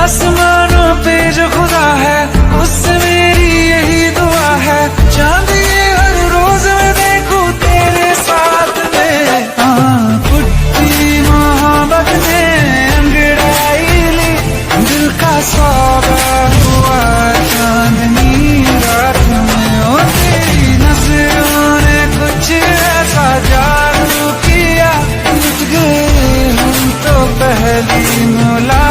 आसमानों पे जो खुदा है उससे मेरी यही दुआ है, चांद ये हर रोज मैं देखूं तेरे साथ में। पुट्टी मोहब्बत ने अंगड़ाई ली, दिल का सौदा हुआ चांदनी रात में। ओ तेरी नजरों ने कुछ ऐसा जादू किया, लुट गए हम तो पहली मुलाकात